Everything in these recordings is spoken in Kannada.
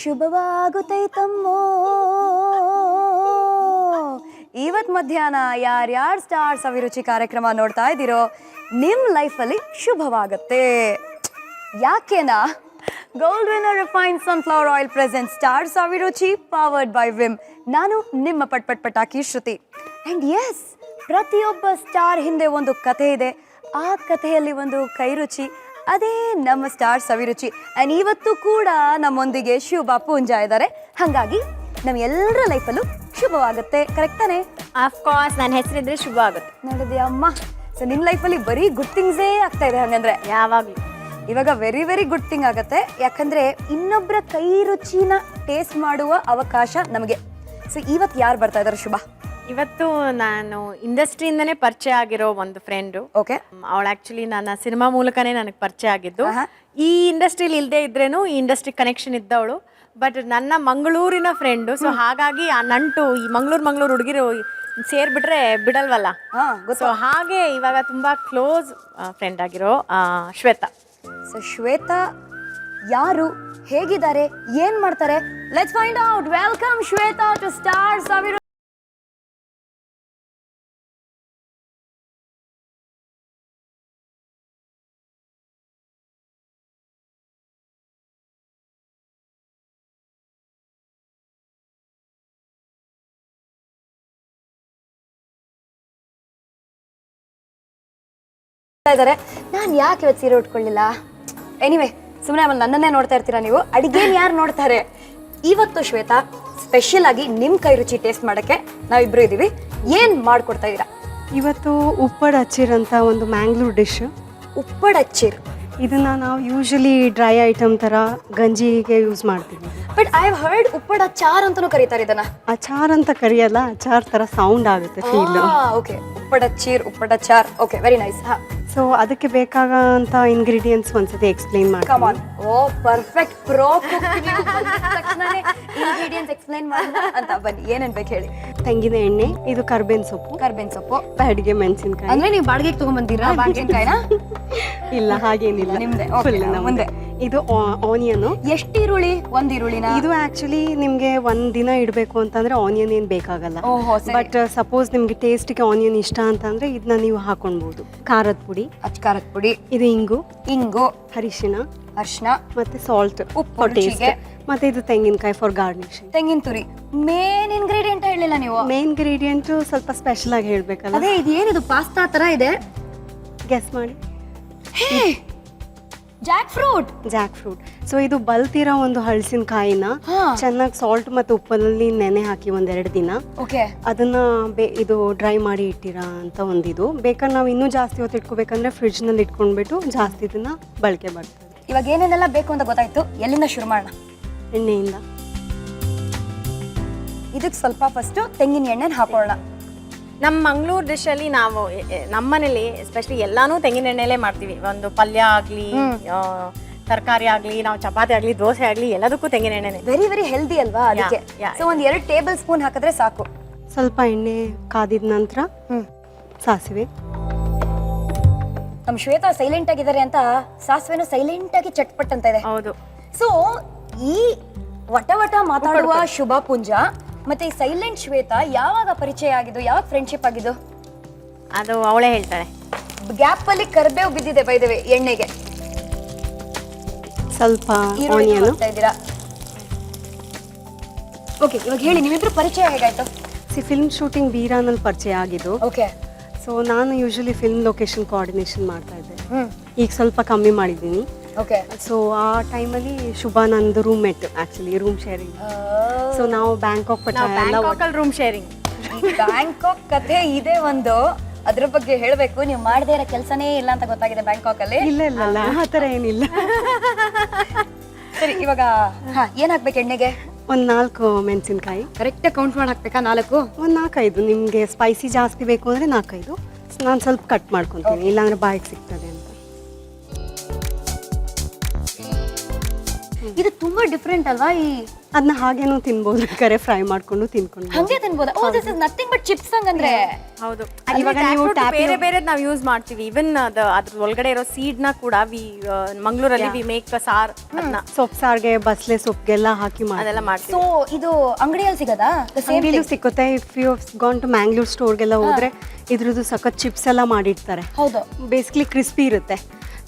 ಶುಭವಾಗುತ್ತೈತಮ್ಮೋ. ಇವತ್ತು ಮಧ್ಯಾಹ್ನ ಯಾರ್ಯಾರು ಸ್ಟಾರ್ಸ್ ಅಭಿರುಚಿ ಕಾರ್ಯಕ್ರಮ ನೋಡ್ತಾ ಇದ್ದೀರೋ ನಿಮ್ಮ ಲೈಫಲ್ಲಿ ಶುಭವಾಗುತ್ತೆ. ಯಾಕೆನಾ gold winner refined sunflower oil present stars Abhiruchi powered by Vim. ನಾನು ನಿಮ್ಮ ಪಟಾಕಿ ಶ್ರುತಿ. ಆ್ಯಂಡ್ ಎಸ್, ಪ್ರತಿಯೊಬ್ಬ ಸ್ಟಾರ್ ಹಿಂದೆ ಒಂದು ಕಥೆ ಇದೆ. ಆ ಕಥೆಯಲ್ಲಿ ಒಂದು ಕೈರುಚಿ, ಅದೇ ನಮ್ಮ ಸ್ಟಾರ್ಸ್ ಅಭಿರುಚಿ. ಆ್ಯಂಡ್ ಇವತ್ತು ಕೂಡ ನಮ್ಮೊಂದಿಗೆ ಶುಭ ಪೂಂಜಾ ಇದ್ದಾರೆ. ಹಾಗಾಗಿ ನಮ್ಮ ಎಲ್ಲರ ಲೈಫಲ್ಲೂ ಶುಭವಾಗುತ್ತೆ. ಕರೆಕ್ಟ್ ತಾನೇ? ಆಫ್ಕೋರ್ಸ್, ನನ್ನ ಹೆಸರಿದ್ರೆ ಶುಭ ಆಗುತ್ತೆ. ನೋಡಿದೆ ಅಮ್ಮ. ಸೊ ನಿಮ್ಮ ಲೈಫಲ್ಲಿ ಬರೀ ಗುಡ್ ಥಿಂಗ್ಸೇ ಆಗ್ತಾ ಇದೆ ಹಾಗಂದ್ರೆ? ಯಾವಾಗಲೂ ಇವಾಗ ವೆರಿ ವೆರಿ ಗುಡ್ ಥಿಂಗ್ ಆಗುತ್ತೆ. ಯಾಕಂದರೆ ಇನ್ನೊಬ್ಬರ ಕೈ ರುಚಿನ ಟೇಸ್ಟ್ ಮಾಡುವ ಅವಕಾಶ ನಮಗೆ. ಸೊ ಇವತ್ತು ಯಾರು ಬರ್ತಾ ಇದ್ದಾರೆ ಶುಭ? ಇವತ್ತು ನಾನು ಇಂಡಸ್ಟ್ರಿಯಿಂದನೇ ಪರಿಚಯ ಆಗಿರೋ ಒಂದು ಫ್ರೆಂಡು. ಓಕೆ. ಅವಳು ಆ್ಯಕ್ಚುಲಿ ನನ್ನ ಸಿನಿಮಾ ಮೂಲಕನೇ ನನಗೆ ಪರಿಚಯ ಆಗಿದ್ದು. ಈ ಇಂಡಸ್ಟ್ರಿಲಿ ಇಲ್ಲದೆ ಇದ್ರೇನು ಈ ಇಂಡಸ್ಟ್ರಿ ಕನೆಕ್ಷನ್ ಇದ್ದವಳು. ಬಟ್ ನನ್ನ ಮಂಗಳೂರಿನ ಫ್ರೆಂಡು. ಸೊ ಹಾಗಾಗಿ ಆ ನಂಟು ಈ ಮಂಗಳೂರು ಹುಡುಗಿರು ಸೇರಿಬಿಟ್ರೆ ಬಿಡಲ್ವಲ್ಲ. ಸೊ ಹಾಗೆ ಇವಾಗ ತುಂಬ ಕ್ಲೋಸ್ ಫ್ರೆಂಡ್ ಆಗಿರೋ ಶ್ವೇತಾ. ಸೊ ಶ್ವೇತಾ ಯಾರು, ಹೇಗಿದ್ದಾರೆ, ಏನ್ ಮಾಡ್ತಾರೆ? Let's find out. Welcome Shweta to stars Abhiruchi. ಇದ್ದಾರೆ. ನಾನು ಯಾಕೆ ಇವತ್ತು ಸೀರೆ ಉಟ್ಕೊಳ್ಳಿಲ್ಲ? ಎನಿವೆ, ಸುಮ್ಮನೆ ಆಮೇಲೆ ನನ್ನನ್ನೇ ನೋಡ್ತಾ ಇರ್ತೀರಾ ನೀವು. ಅಡಿಗೆನ ಯಾರು ನೋಡ್ತಾರೆ? ಇವತ್ತು ಶ್ವೇತಾ ಸ್ಪೆಷಲ್ ಆಗಿ ನಿಮ್ಮ ಕೈ ರುಚಿ ಟೇಸ್ಟ್ ಮಾಡೋಕ್ಕೆ ನಾವಿಬ್ರು ಇದ್ದೀವಿ. ಏನು ಮಾಡ್ಕೊಡ್ತಾ ಇದ್ದೀರಾ ಇವತ್ತು? ಉಪ್ಪಡ್ ಅಚ್ಚಿರ್ ಅಂತ ಒಂದು ಮ್ಯಾಂಗ್ಳೂರ್ ಡಿಶ್. ಉಪ್ಪಡ್ ಅಚ್ಚಿರ್ ಇದನ್ನ ನಾವು ಯೂಶಲಿ ಡ್ರೈ ಐಟಮ್ ಥರ ಗಂಜಿಗೆ ಯೂಸ್ ಮಾಡ್ತೀವಿ. ಬಟ್ ಐ ಹ್ಯಾವ್ ಹರ್ಡ್ ಉಪ್ಪಡ್ ಅಚಾರ್ ಅಂತಲೂ ಕರೀತಾರೆ ಇದನ್ನ. ಅಚಾರ್ ಅಂತ ಕರಿಯಲ್ಲ, ಅಚಾರ್ ಥರ ಸೌಂಡ್ ಆಗುತ್ತೆ ಫೀಲ್. ಓಕೆ, ಉಪ್ಪಡ್ ಅಚ್ಚಿರ್, ಉಪ್ಪಡ್ ಅಚಾರ್. Okay, very nice. ಸೊ ಅದಕ್ಕೆ ಬೇಕಾಗಂತ ಇಂಗ್ರೀಡಿಯೆಂಟ್ಸ್ ಒಂದ್ಸತಿ ಎಕ್ಸ್ಪ್ಲೈನ್ ಮಾಡಿ. Come on. Oh perfect, pro cook. ತಕ್ಷಣನೇ ಇಂಗ್ರೀಡಿಯೆಂಟ್ಸ್ ಎಕ್ಸ್ಪ್ಲೈನ್ ಮಾಡೋಣ ಅಂತ. ಬನ್ನಿ, ಏನೇನು ಬೇಕು ಹೇಳಿ. ತೆಂಗಿನ ಎಣ್ಣೆ, ಇದು ಕರ್ಬೇವಿನ ಸೊಪ್ಪು, ಬ್ಯಾಡಿಗೆ ಮೆಣಸಿನ್ಕಾಯಿ. ಅಂದ್ರೆ ನೀವು ಬಾಡಿಗೆಗೆ ತಗೊಂಡ್ಬಂದಿರಾ ಬಾಡಿಗೆಕಾಯಿನ? ಇಲ್ಲ, ಹಾಗೇನಿಲ್ಲ, ನಿಮ್ದೆ. ಮುಂದೆ ಇದು ಆನಿಯನ್. ಎಷ್ಟು ಈರುಳ್ಳಿ? ಒಂದು ಈರುಳ್ಳಿನ? ಇದು ಆಕ್ಚುಲಿ ನಿಮ್ಗೆ ಒಂದ್ ದಿನ ಇಡಬೇಕು ಅಂತಂದ್ರೆ ಆನಿಯನ್ ಏನ್ ಬೇಕಾಗಲ್ಲ. ಬಟ್ ಸಪೋಸ್ ನಿಮ್ಗೆ ಟೇಸ್ಟ್ಗೆ ಆನಿಯನ್ ಇಷ್ಟ ಅಂತಂದ್ರೆ ಇದನ್ನ ನೀವು ಹಾಕೊಳ್ಬಹುದು. ಖಾರದ ಪುಡಿ, ಖಾರದ ಪುಡಿ, ಇದು ಇಂಗು, ಅರಿಶಿನ, ಮತ್ತೆ ಸಾಲ್ಟ್, ಉಪ್ಪು ಟೇಸ್ಟ್, ಮತ್ತೆ ಇದು ತೆಂಗಿನಕಾಯಿ ಫಾರ್ ಗಾರ್ನಿಶಿಂಗ್. ತೆಂಗಿನ ತುರಿ. ಮೇನ್ ಇಂಗ್ರೀಡಿಯೆಂಟ್ ಹೇಳಿಲ್ಲ ನೀವು. ಮೇನ್ ಇಂಗ್ರೀಡಿಯೆಂಟ್ ಸ್ವಲ್ಪ ಸ್ಪೆಷಲ್ ಆಗಿ ಹೇಳ್ಬೇಕಲ್ಲ. ಅದೇ, ಇದೇನಿದು ಪಾಸ್ತಾ ತರ ಇದೆ? ಗೆಸ್ ಮಾಡಿ. Jack fruit. ಸೊ ಇದು ಬಲ್ತಿರೋ ಒಂದು ಹಲಸಿನಕಾಯಿನ ಚೆನ್ನಾಗಿ ಸಾಲ್ಟ್ ಮತ್ತೆ ಉಪ್ಪಲ್ಲಿ ನೆನೆ ಹಾಕಿ ಒಂದೆರಡು ದಿನ. ಓಕೆ. ಅದನ್ನ ಇದು ಡ್ರೈ ಮಾಡಿ ಇಟ್ಟಿರ ಅಂತ ಒಂದಿದು. ಬೇಕಾದ್ರೆ ನಾವು ಇನ್ನೂ ಜಾಸ್ತಿ ಹೊತ್ತು ಇಟ್ಕೋಬೇಕಂದ್ರೆ ಫ್ರಿಡ್ಜ್ ನಲ್ಲಿ ಇಟ್ಕೊಂಡ್ಬಿಟ್ಟು ಜಾಸ್ತಿ ದಿನ ಬಳಕೆ ಬರ್ತದೆ. ಇವಾಗ ಏನೇನೆಲ್ಲ ಬೇಕು ಅಂತ ಗೊತ್ತಾಯ್ತು. ಎಲ್ಲಿಂದ ಶುರು ಮಾಡೋಣ? ಎಣ್ಣೆಯಿಂದ. ಇದಕ್ಕೆ ಸ್ವಲ್ಪ ಫಸ್ಟ್ ತೆಂಗಿನ ಎಣ್ಣೆ ಹಾಕೋಣ. ನಮ್ಮ ಮಂಗಳೂರು ಡಿಶಲ್ಲಿ ನಾವು ನಮ್ಮನೇಲಿ ಎಸ್ಪೆಷಲಿ ಎಲ್ಲಾನು ತೆಂಗಿನ ಎಣ್ಣೆಲೇ ಮಾಡ್ತೀವಿ. ಒಂದು ಪಲ್ಯ ಆಗಲಿ, ತರಕಾರಿ ಆಗಲಿ, ನಾವು ಚಪಾತಿ ಆಗಲಿ, ದೋಸೆ ಆಗಲಿ, ಎಲ್ಲದಕ್ಕೂ ತೆಂಗಿನ ಎಣ್ಣೆನೇ. ವೆರಿ ವೆರಿ ಹೆಲ್ದಿ ಅಲ್ವಾ? ಅದಕ್ಕೆ ಸೊ ಒಂದು 2 ಟೇಬಲ್ ಸ್ಪೂನ್ ಹಾಕಿದ್ರೆ ಸಾಕು. ಸ್ವಲ್ಪ ಎಣ್ಣೆ ಕಾದಿದ ನಂತರ ಸಾಸಿವೆ. ನಮ್ಮ ಶ್ವೇತಾ ಸೈಲೆಂಟ್ ಆಗಿದ್ದಾರೆ ಅಂತ ಸಾಸಿವೆನೂ ಸೈಲೆಂಟ್ ಆಗಿ ಚಟ್ಪಟ್ ಅಂತ ಇದೆ. ಹೌದು. ಸೊ ಈ ವಟ ಮಾತಾಡುವ ಶುಭ ಪುಂಜಾ ಮತ್ತೆ ಈ ಸೈಲೆಂಟ್ ಶ್ವೇತಾ ಯಾವಾಗ ಪರಿಚಯ ಆಗಿದ್ದು, ಯಾವಾಗ ಫ್ರೆಂಡ್ಶಿಪ್ ಆಗಿದ್ದು? ಅದು ಅವಳೇ ಹೇಳ್ತಾಳೆ. ಗ್ಯಾಪ್ ಅಲ್ಲಿ ಕರ್ಬೇವು ಬಿದ್ದಿದೆ ಬೈ ದ ವೇ ಎಣ್ಣೆಗೆ. ಸ್ವಲ್ಪ ಆನಿಯನ್ ಇದ್ದೀರಾ? ಓಕೆ, ಇವಾಗ ಹೇಳಿ, ನಿಮ್ಮಿಬ್ರು ಪರಿಚಯ ಹೇಗಾಯ್ತು? ಫಿಲ್ಮ್ ಶೂಟಿಂಗ್ ಬೀರಾನಲ್ಲಿ ಪರಿಚಯ ಆಗಿದ್ದು. ಓಕೆ. ಸೊ ನಾನು ಯೂಶಲಿ ಫಿಲ್ಮ್ ಲೊಕೇಶನ್ ಕೋಆರ್ಡಿನೇಷನ್ ಮಾಡ್ತಾ ಇದ್ದೆ. ಈಗ ಸ್ವಲ್ಪ ಕಮ್ಮಿ ಮಾಡಿದ್ದೀನಿ. ಓಕೆ. ಸೊ ಆ ಟೈಮಲ್ಲಿ ಶುಭಾ ನಂದು roommate, actually room sharing. So ನಾವು ಬ್ಯಾಂಕಾಕ್ ರೂಮ್ ಶೇರಿಂಗ್. ಬ್ಯಾಂಕಾಕ್ ಕಥೆ ಇದೆ ಒಂದು, ಅದ್ರ ಬಗ್ಗೆ ಹೇಳ್ಬೇಕು. ನೀವು ಮಾಡದೇ ಇರೋ ಕೆಲಸನೇ ಇಲ್ಲ ಅಂತ ಗೊತ್ತಾಗಿದೆ ಬ್ಯಾಂಕಾಕ್ ಅಲ್ಲಿ. ಇಲ್ಲ, ಆ ಥರ ಏನಿಲ್ಲ. ಸರಿ, ಇವಾಗ ಏನ್ ಹಾಕ್ಬೇಕು ಎಣ್ಣೆಗೆ? ಒಂದು 4 ಮೆಣಸಿನ್ಕಾಯಿ. ಕರೆಕ್ಟ್ ಕೌಂಟ್ ಮಾಡಿ ಹಾಕ್ಬೇಕಾ? 4? ಒಂದು 4-5. ನಿಮಗೆ ಸ್ಪೈಸಿ ಜಾಸ್ತಿ ಬೇಕು ಅಂದರೆ 4-5. ನಾನು ಸ್ವಲ್ಪ ಕಟ್ ಮಾಡ್ಕೊತೀನಿ, ಇಲ್ಲಾಂದ್ರೆ ಬಾಯಿಗೆ ಸಿಗ್ತದೆ ಅಂತ. ಇದು ತುಂಬಾ ಡಿಫ್ರೆಂಟ್ ಅಲ್ವಾ? ಈ ಅದನ್ನ ಹಾಗೇನೂ ತಿನ್ಬೋದು, ಬೇಕಾದ್ರೆ ಫ್ರೈ ಮಾಡ್ಕೊಂಡು ತಿನ್ಕೊಂಡು. ಹಂಗೆ ತಿನ್ಬೋದಾ? Oh, this is nothing but chips ಹಂಗಂದ್ರೆ. ಹೌದು, ಇವಾಗ ನೀವು ಬೇರೆ ಬೇರೆ ನಾವು ಯೂಸ್ ಮಾಡ್ತೀವಿ. ಇವನ್ ಅದ್ರ ಒಳಗಡೆ ಇರೋ ಸೀಡ್ ನ ಕೂಡ ಮಂಗಳೂರಲ್ಲಿ ವಿ ಮೇಕ್ ಸಾರ್, ಅದನ್ನ ಸೊಪ್ಪು ಸಾರ್ಗೆ, ಬಸ್ಲೆ ಸೊಪ್ಪಿಗೆಲ್ಲ ಹಾಕಿ ಅದೆಲ್ಲ ಮಾಡ್ತೀವಿ. ಸೊ ಇದು ಅಂಗಡಿಯಲ್ಲಿ ಸಿಗದಾ? ಅಂಗಡಿಲೂ ಸಿಕ್ಕುತ್ತೆ. If you gone to Mangalore ಸ್ಟೋರ್ಗೆಲ್ಲ ಹೋದ್ರೆ ಇದ್ರದ್ದು ಸಖತ್ ಚಿಪ್ಸ್ ಎಲ್ಲ ಮಾಡಿರ್ತಾರೆ. ಹೌದು, ಬೇಸಿಕ್ಲಿ ಕ್ರಿಸ್ಪಿ ಇರುತ್ತೆ.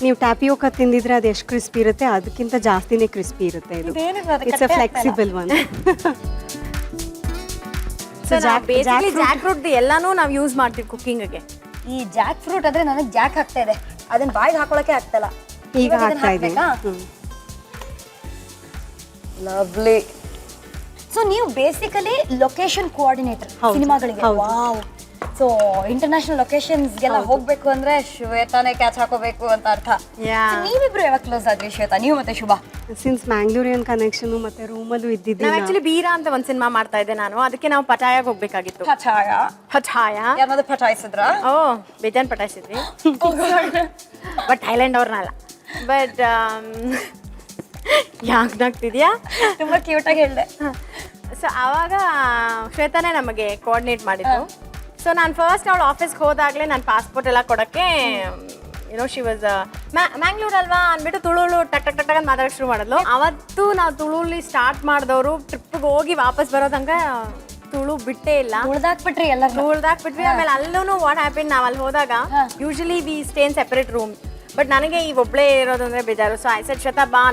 ನೀವು ಟ್ಯಾಪಿಯೋಕ ತಿಂದಿದ್ರೆ ಅದು ಎಷ್ಟು ಕ್ರಿಸ್ಪಿ ಇರುತ್ತೆ ಅದಕ್ಕಿಂತ ಜಾಸ್ತಿನೇ ಕ್ರಿಸ್ಪಿ ಇರುತ್ತೆ. ಇದು it's a flexible one. Basically Jack fruit ಎಲ್ಲಾನು ನಾವು ಯೂಸ್ ಮಾಡ್ತೀವಿ ಕುಕಿಂಗ್ಗೆ. ಈ ಜಾಕ್ ಫ್ರೂಟ್ ಆದ್ರೆ ನನಗೆ ಜಾಕ್ ಆಗ್ತಾ ಇದೆ, ಅದನ್ನ ಬಾಯಿಗೆ ಹಾಕೊಳಕ್ಕೆ ಆಗ್ತಲ್ಲ. ಈಗ ಹಾಕ್ತಾ ಇದೆ. ಲವ್ಲಿ. ಸೊ ನೀವು ಬೇಸಿಕಲಿ ಲೊಕೇಶನ್ ಕೋಆರ್ಡಿನೇಟರ್ ಸಿನಿಮಾಗಳಿಗೆ. ವಾವ್. ಸೊ ಇಂಟರ್ನ್ಯಾಷನಲ್ ಲೊಕೇಶನ್ಸ್ಗೆಲ್ಲ ಹೋಗ್ಬೇಕು ಅಂದ್ರೆ ಶ್ವೇತಾನೇ ಕ್ಯಾಚ್ ಹಾಕೋಬೇಕು ಅಂತ ಅರ್ಥ. ನೀವಿಬ್ರು ಯಾವಾಗ ಕ್ಲೋಸ್ ಆದ್ರಿ ಶ್ವೇತಾ, ನೀವು ಮತ್ತೆ ಶುಭ? ಸಿನ್ಸ್ ಮ್ಯಾಂಗ್ಳೂರಿಯನ್ ಕನೆಕ್ಷನ್ ಮತ್ತೆ ರೂಮಲ್ಲೂ ಇದ್ದಿದ್ದು. ನಾವು ಆಕ್ಚುಲಿ ಬೀರಾ ಅಂತ ಒಂದ್ ಸಿನಿಮಾ ಮಾಡ್ತಾ ಇದ್ದೆ ನಾನು, ಅದಕ್ಕೆ ನಾವು ಪಟಾಯಾಗ ಹೋಗ್ಬೇಕಾಗಿತ್ತು. ಪಟಾಯ ಯಾರಾದ್ರೂ ಪಟಾಯಿಸಿದ್ರ? ಓ, ಬೇಜಾನ್ ಪಟಾಯಿಸಿದ್ವಿ, ಬಟ್ ಥೈಲ್ಯಾಂಡ್ ಅವ್ರನ್ನಲ್ಲ. ಬಟ್ ಯಾಕಾಗ್ತಿದ್ಯಾ? ತುಂಬಾ ಕ್ಯೂಟ್ ಆಗಿ ಹೇಳಿದೆ. ಸೊ ಆವಾಗ ಶ್ವೇತಾನೇ ನಮಗೆ ಕೋಆರ್ಡಿನೇಟ್ ಮಾಡಿದ್ದು. ಸೊ ನಾನು ಫಸ್ಟ್ ಅವಳು ಆಫೀಸ್ಗೆ ಹೋದಾಗಲೇ ನನ್ನ ಪಾಸ್ಪೋರ್ಟ್ ಎಲ್ಲ ಕೊಡೋಕ್ಕೆ ಏನೋ ಶಿ ವಾಸ್ ಮ್ಯಾಂಗ್ಳೂರ್ ಅಲ್ವಾ ಅಂದ್ಬಿಟ್ಟು ತುಳುಳು ಟಕ್ ಟಕ್ ಟಕ್ ಅಂತ ಮಾತಾಡೋಕೆ ಶುರು ಮಾಡಿದ್ಲು. ಅವತ್ತು ನಾವು ತುಳುಲಿ ಸ್ಟಾರ್ಟ್ ಮಾಡಿದವರು ಟ್ರಿಪ್ಗೆ ಹೋಗಿ ವಾಪಸ್ ಬರೋ ತನಕ ತುಳು ಬಿಟ್ಟೇ ಇಲ್ಲ. ಉಳ್ದಾಕ್ಬಿಟ್ರಿ ಎಲ್ಲ? ಉಳ್ದಾಕ್ಬಿಟ್ವಿ. ಆಮೇಲೆ ಅಲ್ಲೂ ವಾಟ್ ಹ್ಯಾಪನ್, ನಾವು ಅಲ್ಲಿ ಹೋದಾಗ usually we stay in separate room. But ನನಗೆ ಈ ಒಬ್ಬಳೇ ಇರೋದಂದ್ರೆ ಬೇಜಾರು. ಸೊ ಐ ಸೆಡ್ ಶ್ವೇತಾ ಬಾ,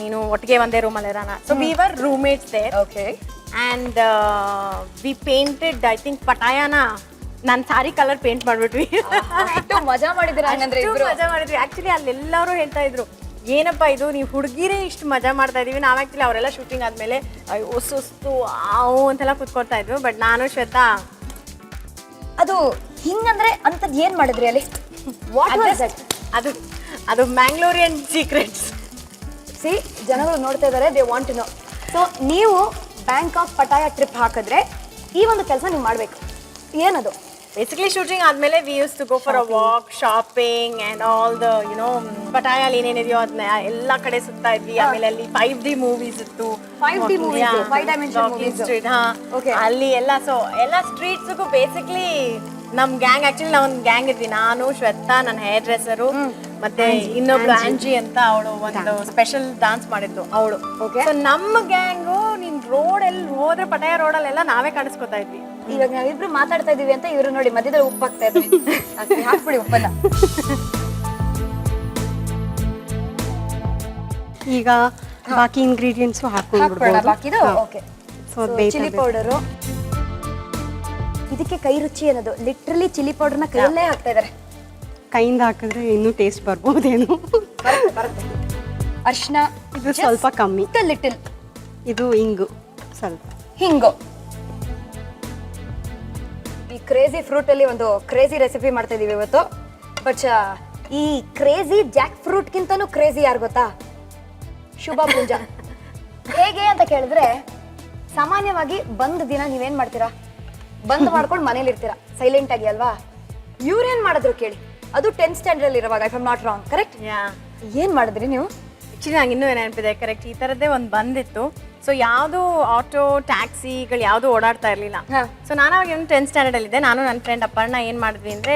ನೀನು ಒಟ್ಟಿಗೆ ಒಂದೇ ರೂಮಲ್ಲಿ ಇರೋಣ. So we were roommates there. Okay. And we painted, I think ಪಟಾಯನ ನಾನು ಸಾರಿ ಕಲರ್ ಪೇಂಟ್ ಮಾಡಿಬಿಟ್ವಿ. ಮಜಾ ಮಾಡಿದಿರ? ಮಜಾ ಮಾಡಿದ್ವಿ. ಆ್ಯಕ್ಚುಲಿ ಅಲ್ಲೆಲ್ಲರೂ ಹೇಳ್ತಾ ಇದ್ರು, ಏನಪ್ಪ ಇದು ನೀವು ಹುಡುಗಿರೇ ಇಷ್ಟು ಮಜಾ ಮಾಡ್ತಾ ಇದೀವಿ. ನಾವು ಆ್ಯಕ್ಚುಲಿ ಅವರೆಲ್ಲ ಶೂಟಿಂಗ್ ಆದಮೇಲೆ ಅಯ್ಯೋ ಸುಸ್ತು ಆವು ಅಂತೆಲ್ಲ ಕುತ್ಕೊಳ್ತಾ ಇದ್ವಿ. ಬಟ್ ನಾನು ಶ್ವೇತಾ ಅದು ಹಿಂಗಂದ್ರೆ ಅಂಥದ್ದು ಏನು ಮಾಡಿದ್ರಿ ಅಲ್ಲಿ? What was that? ಅದು ಮ್ಯಾಂಗ್ಳೂರಿಯನ್ ಸೀಕ್ರೆಟ್ಸ್. ಸಿ, ಜನಗಳು ನೋಡ್ತಾ ಇದ್ದಾರೆ, they want to know. So ನೀವು ಬ್ಯಾಂಕಾಕ್ ಪಟಾಯ ಟ್ರಿಪ್ ಹಾಕಿದ್ರೆ ಈ ಒಂದು ಕೆಲಸ ನೀವು ಮಾಡಬೇಕು. ಏನದು? ಬೇಸಿಕಲಿ ಶೂಟಿಂಗ್ ಆದಮೇಲೆ we use to go for a walk, shopping and all the you know ಪಟಾಯಲ್ಲಿ ಏನೇನಿದೆಯೋ ಅದನ್ನ ಎಲ್ಲ ಕಡೆ ಸುತ್ತಾ ಇದ್ವಿ. ಆಮೇಲೆ ಅಲ್ಲಿ 5D ಮೂವೀಸ್ ಇತ್ತು. 5D movies, 5 dimension movies. Street, ಅಲ್ಲಿ ಎಲ್ಲ. ಸೊ ಎಲ್ಲ ಸ್ಟ್ರೀಟ್ಸ್ಗೂ ಬೇಸಿಕ್ಲಿ ನಮ್ ಗ್ಯಾಂಗ್, ಆಕ್ಚುಲಿ ನಾವು ಒಂದು ಗ್ಯಾಂಗ್ ಇದ್ವಿ. ನಾನು, ಶ್ವೇತಾ, ನನ್ನ ಹೇರ್ ಡ್ರೆಸ್ಸರು, ಮತ್ತೆ ಇನ್ನೊಬ್ಳು ಆಂಜಿ ಅಂತ, ಅವಳು ಒಂದು ಸ್ಪೆಷಲ್ ಡಾನ್ಸ್ ಮಾಡಿದ್ದು ಅವಳು. ಸೊ ನಮ್ಮ ಗ್ಯಾಂಗು ನಿನ್ ರೋಡ್ ಎಲ್ಲಿ ಹೋದ್ರೆ ಪಟಾಯ ರೋಡಲ್ಲೆಲ್ಲ ನಾವೇ ಕಾಣಿಸ್ಕೊತಾ ಇದ್ವಿ. ಇವಾಗ ನಾವಿಬ್ರು ಮಾತಾಡ್ತಾ ಇದೀವಿ ಅಂತ ಇವ್ರು ನೋಡಿ ಮಧ್ಯದಲ್ಲಿ ಉಪ್ಪು ಹಾಕ್ತಾ ಇದ್ವಿ. ಹಾಕ್ಬಿಡಿ ಉಪ್ಪನ್ನ. ಈಗ ಬಾಕಿ ಇಂಗ್ರೀಡಿಯೆಂಟ್ಸ್ ಹಾಕೊಂಡು ಬಾಕಿದು. ಓಕೆ. ಸೊ ಚಿಲ್ಲಿ ಪೌಡರು, ಇದಕ್ಕೆ ಕೈ ರುಚಿ ಅನ್ನೋದು. ಲಿಟ್ರಲಿ ಚಿಲ್ಲಿ ಪೌಡರ್ನ ಕೈಯಲ್ಲೇ ಹಾಕ್ತಾ ಇದಾರೆ. ಕೈಯಿಂದ ಹಾಕಿದ್ರೆ ಇನ್ನೂ ಟೇಸ್ಟ್ ಬರ್ಬೋದೇನು. ಬರುತ್ತೆ. ಅರ್ಶಿನ ಇದು ಸ್ವಲ್ಪ ಕಮ್ಮಿ, ಲಿಟಲ್. ಇದು ಇಂಗು ಸ್ವಲ್ಪ, ಹಿಂಗು. ಈ ಕ್ರೇಜಿ ಫ್ರೂಟ್ ಅಲ್ಲಿ ಒಂದು ಕ್ರೇಜಿ ರೆಸಿಪಿ ಮಾಡ್ತಾ ಇದೀವಿ ಇವತ್ತು. ಬಟ್ ಈ ಕ್ರೇಜಿ ಜಾಕ್ ಫ್ರೂಟ್ಗಿಂತನೂ ಕ್ರೇಜಿ ಯಾರು ಗೊತ್ತಾ? ಶುಭ ಪೂಜಾ. ಹೇಗೆ ಅಂತ ಕೇಳಿದ್ರೆ, ಸಾಮಾನ್ಯವಾಗಿ ಬಂದ ದಿನ ನೀವೇನ್ ಮಾಡ್ತೀರಾ? ಬಂದ್ ಮಾಡ್ಕೊಂಡು ಮನೇಲಿ ಇರ್ತೀರಾ ಸೈಲೆಂಟ್ ಆಗಿ ಅಲ್ವಾ? ಇವ್ರೇನ್ ಮಾಡಿದ್ರು ಕೇಳಿ, ಅದು 10th ಸ್ಟ್ಯಾಂಡರ್ಡ್ ಅಲ್ಲಿ ಇರುವಾಗ, if I am not wrong. Correct? ಏನ್ ಮಾಡಿದ್ರಿ ನೀವು? ಆಕ್ಚುಲಿ ನಂಗೆ ಇನ್ನೂ ನೆನಪಿದೆ. ಕರೆಕ್ಟ್, ಈ ಥರದ್ದೇ ಒಂದು ಬಂದಿತ್ತು. ಸೊ ಯಾವುದು ಆಟೋ ಟ್ಯಾಕ್ಸಿಗಳು ಯಾವುದು ಓಡಾಡ್ತಾ ಇರಲಿಲ್ಲ. ಸೊ ನಾನು ಅವಾಗ 10th ಸ್ಟ್ಯಾಂಡರ್ಡಲ್ಲಿದ್ದೆ. ನಾನು ನನ್ನ ಫ್ರೆಂಡ್ ಅಪರ್ಣ ಏನು ಮಾಡಿದ್ವಿ ಅಂದರೆ,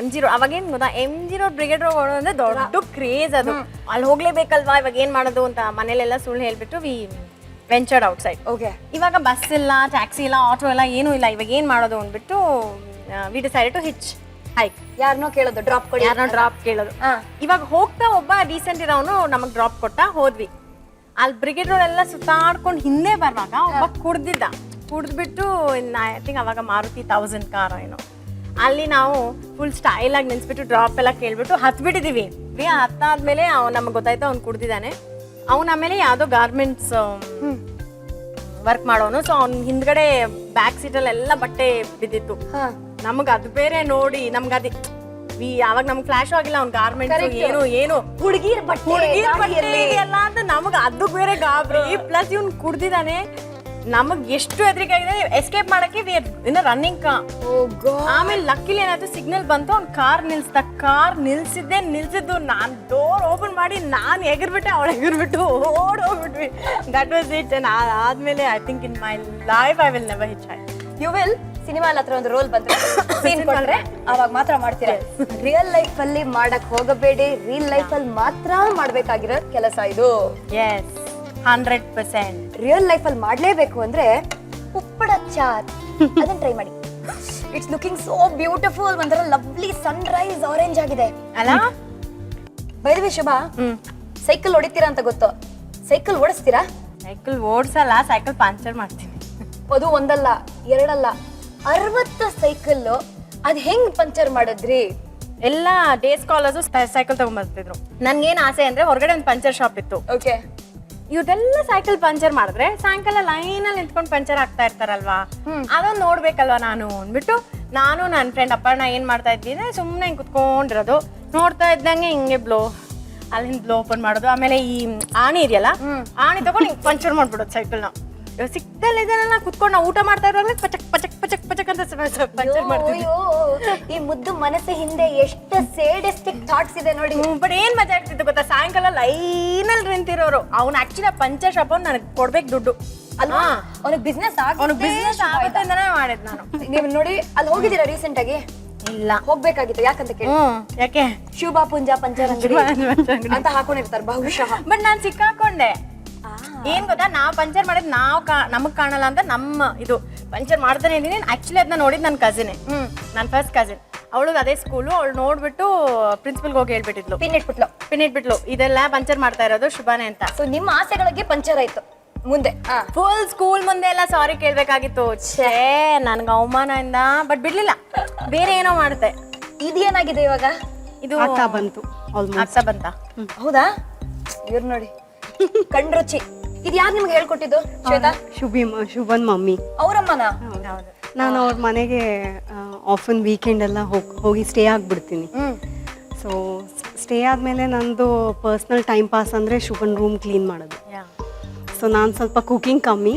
MG ರೋಡ್, ಅವಾಗೇನು ಗೊತ್ತಾ, MG ರೋಡ್ ಬ್ರಿಗೇಡ್ ರೋಡ್ ಅಂದರೆ ದೊಡ್ಡ ಕ್ರೇಜ್ ಅದು. ಅಲ್ಲಿ ಹೋಗ್ಲೇಬೇಕಲ್ವಾ, ಇವಾಗ ಏನು ಮಾಡೋದು ಅಂತ ಮನೇಲೆಲ್ಲ ಸುಳ್ಳು ಹೇಳ್ಬಿಟ್ಟು ವಿ ವೆಂಚರ್ಡ್ ಔಟ್ಸೈಡ್. ಓಕೆ. ಇವಾಗ ಬಸ್ ಇಲ್ಲ, ಟ್ಯಾಕ್ಸಿ ಇಲ್ಲ, ಆಟೋ ಇಲ್ಲ, ಏನೂ ಇಲ್ಲ. ಇವಾಗ ಏನು ಮಾಡೋದು ಅಂದ್ಬಿಟ್ಟು we decided to hitchhike. ಯಾರನ್ನೋ ಕೇಳೋದು, ಡ್ರಾಪ್ ಕೊಡಿ. ಯಾರನ್ನೋ ಡ್ರಾಪ್ ಕೇಳೋದು. ಇವಾಗ ಹೋಗ್ತಾ ಒಬ್ಬ ಡೀಸೆಂಟ್ ಇರೋನು ನಮಗೆ ಡ್ರಾಪ್ ಕೊಟ್ಟ, ಹೋದ್ವಿ. ಅಲ್ಲಿ ಬ್ರಿಗೇಡ್ ರೋಡ್ ಎಲ್ಲ ಸುತ್ತಾಡ್ಕೊಂಡು ಹಿಂದೆ ಬರುವಾಗ ಒಬ್ಬ ಕುಡ್ದ್ಬಿಟ್ಟು, ಐ ಥಿಂಕ್ ಅವಾಗ ಮಾರುತಿ 1000 ಕಾರ್ ಏನೋ, ಅಲ್ಲಿ ನಾವು ಫುಲ್ ಸ್ಟೈಲಾಗಿ ನಿಲ್ಸ್ಬಿಟ್ಟು ಡ್ರಾಪ್ ಎಲ್ಲ ಕೇಳ್ಬಿಟ್ಟು ಹತ್ಬಿಟ್ಟಿದ್ದೀವಿ. ಹತ್ತಾದ್ಮೇಲೆ ನಮಗೆ ಗೊತ್ತಾಯ್ತು ಅವ್ನು ಕುಡ್ದಿದ್ದಾನೆ. ಅವನ ಆಮೇಲೆ ಯಾವುದೋ ಗಾರ್ಮೆಂಟ್ಸ್ ವರ್ಕ್ ಮಾಡೋನು. ಸೊ ಅವ್ನ ಹಿಂದ್ಗಡೆ ಬ್ಯಾಕ್ ಸೀಟಲ್ಲೆಲ್ಲ ಬಟ್ಟೆ ಬಿದ್ದಿತ್ತು. ನಮಗೆ ಅದು ಬೇರೆ ನೋಡಿ ನಮ್ಗೆ ಅದು ಯಾವಾಗ ನಮ್ಗೆ ಫ್ಲಾಶ್ ಆಗಿಲ್ಲ, ಅವ್ನ ಗಾರ್ಮೆಂಟ್ಸ್ ಏನು ಹುಡುಗಿರ್ ಬಟ್ಟೆ ಎಲ್ಲ ಅಂತ ನಮಗೆ ಅದು ಬೇರೆ ಗಾಬರಿ. ಪ್ಲಸ್ ಇವ್ನು ಕುಡ್ದಿದ್ದಾನೆ. ನಮಗ್ ಎಷ್ಟು ಹೆದರಿಕೆ ಆಗಿದೆ ಎಸ್ಕೇಪ್ ಮಾಡಕ್ಕೆ ಇನ್ನ ರನ್ನಿಂಗ್ ಆಮೇಲೆ ಲಕ್ಕಿಲಿ ಏನಾಯ್ತು ಸಿಗ್ನಲ್ ಬಂತು ಅವ್ನು ಕಾರ್ ನಿಲ್ಸಿದ್ದು ನಾನ್ ಡೋರ್ ಓಪನ್ ಮಾಡಿ ನಾನ್ ಎಗರ್ಬಿಟ್ಟೆ ಅವಳು ಎಗರ್ಬಿಟ್ಟು ಓಡ್ ಹೋಗ್ಬಿಟ್ವಿ. That was it. ಆದ್ಮೇಲೆ I think in my life I will never hitchhike. You will cinema ಹತ್ರ ಒಂದು ರೋಲ್ ಬಂದ್ರೆ ಸೀನ್ ಕೊಟ್ರೆ ಅವಾಗ ಮಾತ್ರ ಮಾಡ್ತೀರಾ. ರಿಯಲ್ ಲೈಫ್ ಅಲ್ಲಿ ಮಾಡಕ್ ಹೋಗಬೇಡಿ, ರಿಯಲ್ ಲೈಫ್ ಅಲ್ಲಿ ಮಾತ್ರ ಮಾಡ್ಬೇಕಾಗಿರೋ ಕೆಲಸ ಇದು. ಎಸ್ 100%. ರಿಯಲ್ ಲೈಫ್ ಅಲ್ಲಿ ಮಾಡ್ಲೇಬೇಕು ಅಂದ್ರೆ ಉಪ್ಪಡ ಚಾರ್ ಅದನ್ನ ಟ್ರೈ ಮಾಡಿ. It's looking so beautiful. ಒಂಥರ ಲವ್ಲಿ ಸನ್ರೈಸ್ ಆರೆಂಜ್ ಆಗಿದೆ ಅಲ್ಲ. By the way Shubha, cycle ಹೊಡಿತೀರಾ ಅಂತ ಗೊತ್ತು, ಸೈಕಲ್ ಓಡಿಸ್ತೀರಾ? ಸೈಕಲ್ ಓಡ್ಸಲ್ಲ, ಸೈಕಲ್ ಪಂಚರ್ ಮಾಡ್ತೀನಿ. ಅದು ಒಂದಲ್ಲ ಎರಡಲ್ಲ 60 ಸೈಕಲ್ ಅದ್ ಹೆಂಗ್ ಪಂಚರ್ ಮಾಡಿದ್ರಿ? ಎಲ್ಲ ಡೇ ಸ್ಕಾಲರ್ಸ್ ಸೈಕಲ್ ತಗೊಂಡ್ಬರ್ತಿದ್ರು. ನನ್ಗೇನ್ ಆಸೆ ಅಂದ್ರೆ ಹೊರಗಡೆ ಒಂದು ಪಂಚರ್ ಶಾಪ್ ಇತ್ತು. ಓಕೆ, ಇವತ್ತೆಲ್ಲ ಸೈಕಲ್ ಪಂಚರ್ ಮಾಡಿದ್ರೆ ಸಾಯಂಕಾಲ ಲೈನ್ ಅಲ್ಲಿ ನಿಂತ್ಕೊಂಡು ಪಂಚರ್ ಆಗ್ತಾ ಇರ್ತಾರಲ್ವಾ, ಅದನ್ನ ನೋಡ್ಬೇಕಲ್ವಾ ನಾನು ಅಂದ್ಬಿಟ್ಟು ನಾನು ನನ್ನ ಫ್ರೆಂಡ್ ಅಪ್ಪಣ್ಣ ಏನ್ ಮಾಡ್ತಾ ಇದ್ವಿ ಅಂದ್ರೆ ಸುಮ್ಮನೆ ಹಿಂಗೆ ಕುತ್ಕೊಂಡಿರೋದು, ನೋಡ್ತಾ ಇದ್ದಂಗೆ ಹಿಂಗೆ ಅಲ್ಲಿಂದ ಬ್ಲೋ ಓಪನ್ ಮಾಡೋದು. ಆಮೇಲೆ ಈ ಆಣಿ ಇದೆಯಲ್ಲ, ಆಣಿ ತಗೊಂಡು ಹಿಂಗೆ ಪಂಚರ್ ಮಾಡ್ಬಿಡೋದು ಸೈಕಲ್ನ. ಸಿಕ್ತಲ್ಲ ಇದೆಲ್ಲ ಕುತ್ಕೊಂಡು ನಾವು ಊಟ ಮಾಡ್ತಾ ಇರುವಾಗಲೇ ಪಚಕ್ ಪಚಕ್ ಪಚಕ್ ಪಚಕ್ ಅಂತ ಪಂಚರ್ ಮಾಡ್ತೀವಿ. ಈ ಮುದ್ದು ಮನಸ್ಸು ಹಿಂದೆ ಎಷ್ಟು ಸೇಡಿಸ್ಟಿಕ್ ಥಾಟ್ಸ್ ಇದೆ ನೋಡಿ. ಬಟ್ ಏನ್ ಮಜಾ ಆಗ್ತಿತ್ತು ಗೊತ್ತಾ, ಸಾಯಂಕಾಲ ಲೈನಲ್ಲಿ ನಿಂತಿರೋರು ಅವ್ನು ಆಕ್ಚುಲಿ ಪಂಚರ್ ಶಾಪ್ ಅವ್ನು ನನಗೆ ಕೊಡ್ಬೇಕು ದುಡ್ಡು ಅಲ್ವಾ, ಅವ್ನಿಗೆ ಬಿಸ್ನೆಸ್ ಆಗುತ್ತಂತಾನೆ ಮಾಡಿದ್ ನಾನು. ನೀವು ನೋಡಿ ಅಲ್ಲಿ ಹೋಗಿದ್ದೀರಾ ರೀಸೆಂಟ್ ಆಗಿ? ಇಲ್ಲ, ಹೋಗ್ಬೇಕಾಗಿತ್ತು. ಯಾಕಂತ ಕೇಳಿ, ಯಾಕೆ ಶಿವಬಾ ಪುಂಜಾ ಪಂಚರ್ ಅಂಗಡಿ ಅಂತ ಹಾಕೊಂಡಿರ್ತಾರೆ ಬಹುಶಃ. ಬಟ್ ನಾನ್ ಸಿಕ್ಕಾಕೊಂಡೆ. ಏನ್ ಗೊತ್ತಾ, ನಾವ್ ಪಂಚರ್ ಮಾಡಿದ್ ನಮಗ್ ಕಾಣಲ್ಲ ಅಂತ ನಮ್ಮ ಇದು ಪಂಚರ್ ಮಾಡ್ತಾನೆ ಇದೀನಿ. ಆಕ್ಚುಲಿ ಅದನ್ನ ನೋಡಿದ್ ನನ್ನ ಕಸಿನ್, ನನ್ನ ಫಸ್ಟ್ ಕಸಿನ್. ಅವಳಿಗೆ ಅದೇ ಸ್ಕೂಲು. ಅವಳು ನೋಡ್ಬಿಟ್ಟು ಪ್ರಿನ್ಸಿಪಲ್ಗೆ ಹೋಗಿ ಹೇಳ್ಬಿಟ್ಟಿದ್ಲು, ಪಿನ್ ಇಟ್ಬಿಟ್ಲು ಇದೆಲ್ಲ ಪಂಚರ್ ಮಾಡ್ತಾ ಇರೋದು ಶುಭಾನೆ ಅಂತ. ಸೊ ನಿಮ್ಮ ಆಸೆಗಳಿಗೆ ಪಂಚರ್ ಆಯ್ತು. ಮುಂದೆ ಫುಲ್ ಸ್ಕೂಲ್ ಮುಂದೆ ಎಲ್ಲ ಸಾರಿ ಕೇಳ್ಬೇಕಾಗಿತ್ತು. ಛೇ, ನನ್ಗೆ ಅವಮಾನದಿಂದ ಬಟ್ ಬಿಡ್ಲಿಲ್ಲ, ಬೇರೆ ಏನೋ ಮಾಡುತ್ತೆ. ಇದೇನಾಗಿದೆ ಇವಾಗ? ಇದು ಆಗ್ತಾ ಬಂತು, ಆಗ್ತಾ ಬಂತ. ಹೌದಾ? ಇವ್ರು ನೋಡಿ ಕಣ್ ರುಚಿ. ಇದು ಯಾರು ನಿಮ್ಗೆ ಹೇಳ್ಕೊಟ್ಟಿದ್ದು? ಶ್ವೇತಾ, ಶುಭನ್ ಮಮ್ಮಿ. ಅವರಮ್ಮನ? ನಾನು ಅವ್ರ ಮನೆಗೆ ಆಫನ್ ವೀಕೆಂಡ್ ಎಲ್ಲ ಹೋಗಿ ಸ್ಟೇ ಆಗಿಬಿಡ್ತೀನಿ. ಸೊ ಸ್ಟೇ ಆದಮೇಲೆ ನಂದು ಪರ್ಸ್ನಲ್ ಟೈಮ್ ಪಾಸ್ ಅಂದರೆ ಶುಭನ್ ರೂಮ್ ಕ್ಲೀನ್ ಮಾಡೋದು. ಸೊ ನಾನು ಸ್ವಲ್ಪ ಕುಕಿಂಗ್ ಕಮ್ಮಿ.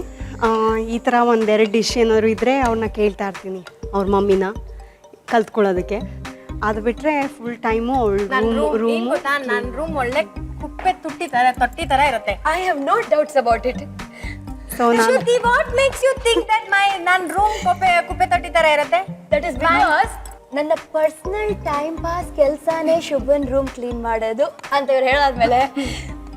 ಈ ಥರ ಒಂದೆರಡು ಡಿಶ್ ಏನಾದ್ರು ಇದ್ದರೆ ಅವ್ರನ್ನ ಕೇಳ್ತಾ ಇರ್ತೀನಿ ಅವ್ರ ಮಮ್ಮಿನ ಕಲ್ತ್ಕೊಳ್ಳೋದಕ್ಕೆ. ಅದು ಬಿಟ್ಟರೆ ಫುಲ್ ಟೈಮು ರೂಮ್. ನನ್ನ ರೂಮ್ ಒಳ್ಳೆ ಕುಪ್ಪೆ ತೊಟ್ಟಿ ತರ ಇರುತ್ತೆ. I have no doubts about it. So ನಾನು what makes you think that ನನ್ನ ರೂಮ್ ಕುಪ್ಪೆ ತೊಟ್ಟಿ ತರ ಇರುತ್ತೆ? ದಟ್ ಇಸ್ ಬಿಕಾಸ್ ನನ್ನ ಪರ್ಸನಲ್ ಟೈಮ್ ಪಾಸ್ ಕೆಲಸನೇ ಶುಭನ್ ರೂಮ್ ಕ್ಲೀನ್ ಮಾಡೋದು ಅಂತ ಇವ್ರು ಹೇಳಾದ್ಮೇಲೆ